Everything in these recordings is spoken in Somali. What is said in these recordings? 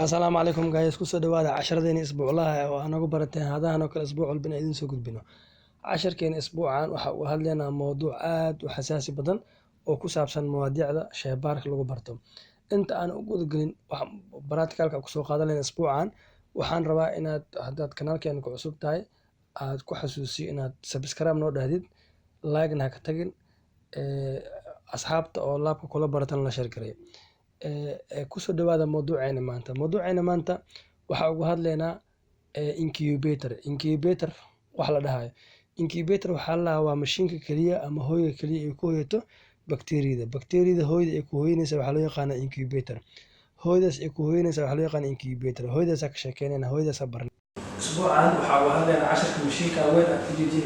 السلام عليكم guys kusoo dhawaada casharadeenii isbuuclaha ah oo aan ugu barateen hadahan oo kale isbuuc walba inaan idin soo gudbino. Casharkeena isbuucan waxa uu hadlaynaa mowduuc aad u xasaasi badan oo ku saabsan mawaadiicda shaybaarka lagu barto. Inta aan u gudagelin wax practicalka ku soo qaadanayna isbuucan waxaan rabaa inaad haddaad kanaalkeena ku cusub tahay aad ku xasuusiyo inaad subscribe noo dhahdid, like-na ha ka tagin, asxaabta oo laabka kula baratan la share gareeyo. Kusoo dhawaada mowduuceena maanta waxa ugu hadlaynaa incubator wax la dhahayo. Incubator waxa la waa mashiinka kaliya ama hooyga kaliya ay ku hooyato bakteeriyada hooyada ay ku hooyanaysa waxa loo yaqaan incubator. Hooyadaas ay ku hooyanaysa waxa loo yaqaan incubator. Hooyadaas ka sheekeynayna hooyadaas baran isbuucan waxa ugu hadlaynaa casharka mashiinka weyn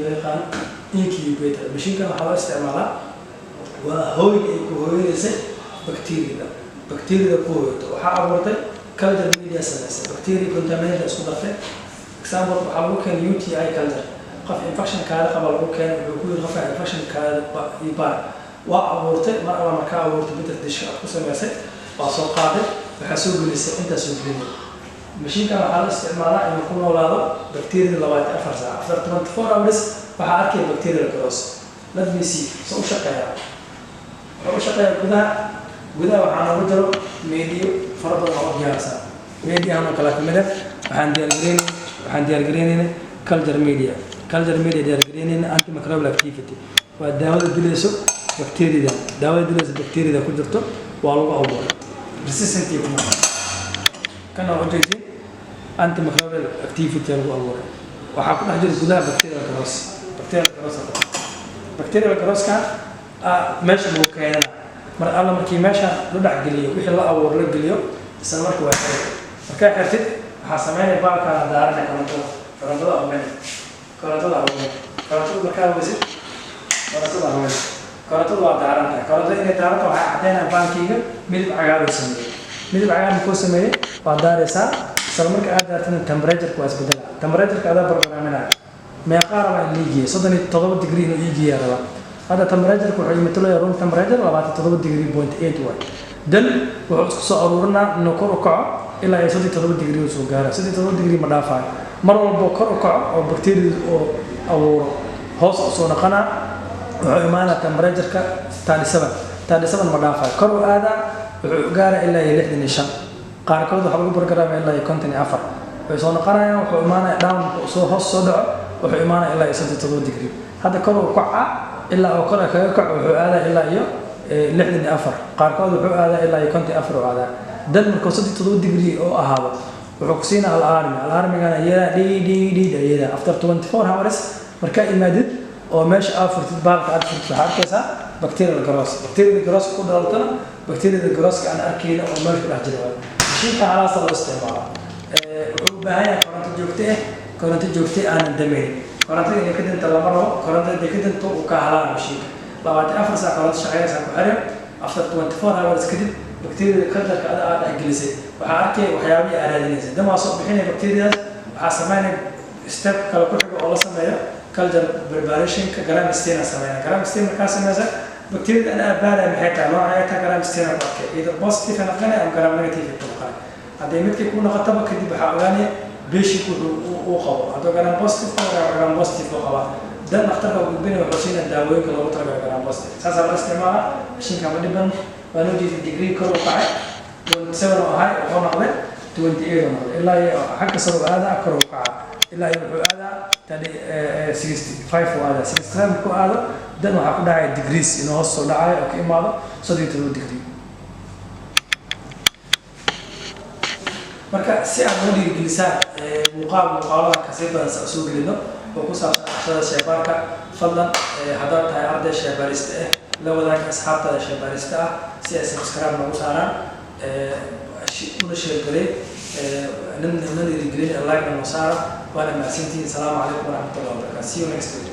loo yaqaan incubator. Mashiinka waxa loo isticmaalaa waa hooyga ay ku hooyanaysa bakteeriyada ku hooyato waxaa abuurtay culture media samaysa bacteria contaminated isku dartay. Example waxa lagu keenay UTI culture qof infection kaada qaba lagu keenay wuxuu ku yiri qofka infection kaada ibar waa abuurtay markaa abuurtay bitter dish ku samaysay waa soo qaaday waxa soo gelisay inta soo gelinay. Mashiinka waxa la isticmaalaa in ku noolaado bakteeriyada 24 saac after 24 hours waxa arkay bacterial growth. Let me see soo shaqeeyaa gudaha waxaan ugu jiro media fara badan oo diyaarsan. Media ama kala kamid ah waxaan diyaargareynay culture media diyaargareynay antimicrobial activity waa daawada dilayso bakteeriyada ku jirto waa lagu abuuray resistant kana wajhi antimicrobial activity lagu abuuray waxa ku dhex jira gudaha bacterial growth ka meesha lagu keenay mar alla markii meesha la dhax galiyo wixii la abuur la galiyo isla markii waa xirtay marka xirtid waxa sameeyay baalka daarana korontada markaa wasi korontada waa daaranta korontada inay daaranta waxa cadeynaa baalkiga midab cagaar uu sameeyay waa daaraysaa isla markii aad daartana temperature waa isbedela temperature ada barnaamijna meeqaar waa liigiye 37 degree inuu liigiye raba هذا temperature wuxuu imtalayaa room temperature 27.8 waay dan wuxuu isku soo aruurina inuu kor u kaco ilaa 37 degree soo gaaro 37 degree ma dhaafay mar walba kor u kaco oo bacteria oo abuuro hoos u soo noqona wuxuu imaanaa temperature-ka 37 ma dhaafay kor u aada wuxuu gaara ilaa 65 qaarkood waxa lagu bargaraamay ilaa 54 wuxuu soo noqonaya wuxuu imaanaa down soo hoos soo dhaco wuxuu imaanaa ilaa 37 degree hada kor u kaca إلا أو كنا كأكع وعادة إلا يو لحد أفر قارقاد وعادة إلا يكون تأفر وعادة دل من قصة تدود دقري أو أهذا وحكسينا الأرمي كان يلا دي يلا after 24 hours مركا إمادد أو مش أفر تبارك أفر تحرك كذا بكتيريا الجراس كل دلتنا بكتيريا الجراس كان أكيد أو مش بحجرها شيء على صل استعمال وبهاي كانت جوكتي أنا دمي كورنتي إنك أنت لما مرة كورنتي إنك أنت وكهلا مشي لو أنت أفرس كورنتي شغالة سكحرم after 24 hours كده بكتيريا الكدر كذا قاعد إنجليزي وحركة وحيابي أرادينيزي ده ما صار بحين بكتيريا وحسماني step كلا كل حاجة الله سماه culture preparation كجرام استينا سماه جرام استينا كاسم مثلا بكتيريا أنا أبدا محيطها ما حياتها جرام استينا بقى إذا positive أنا قناة أو جرام negative التوقع هذا يمكن يكون خطبة كده بحاولاني بيش يكون وقوة هذا جرام positive أو جرام positive وقوة ده نختار بين وحسين الدواوين كله وترى جرام positive ساس على استعمال عشان كمان نبان ونودي الديجري كله قاعد ونسوي هاي وهون على 28 إلا حق صار هذا أكره قاعد إلا يروح هذا تاني 65 وهذا 65 كو هذا ده ما حق داعي ديجريس إنه هالصور داعي أو كي ماذا صديق تلو ديجري marka si aan u dhiirigelisaan muuqaalada kasii soo gelino oo ku saabsan casharada shaybaarka fadlan haddaad tahay arday shaybaarista ah la wadaag asxaabtada shaybaarista ah si ay subscribe noogu saaraan una share gareey dhiirigelin like noogu saara waana mahadsantihiin. Asalaamu calaykum waraxmatullahi wabarakaatuh. See you next week.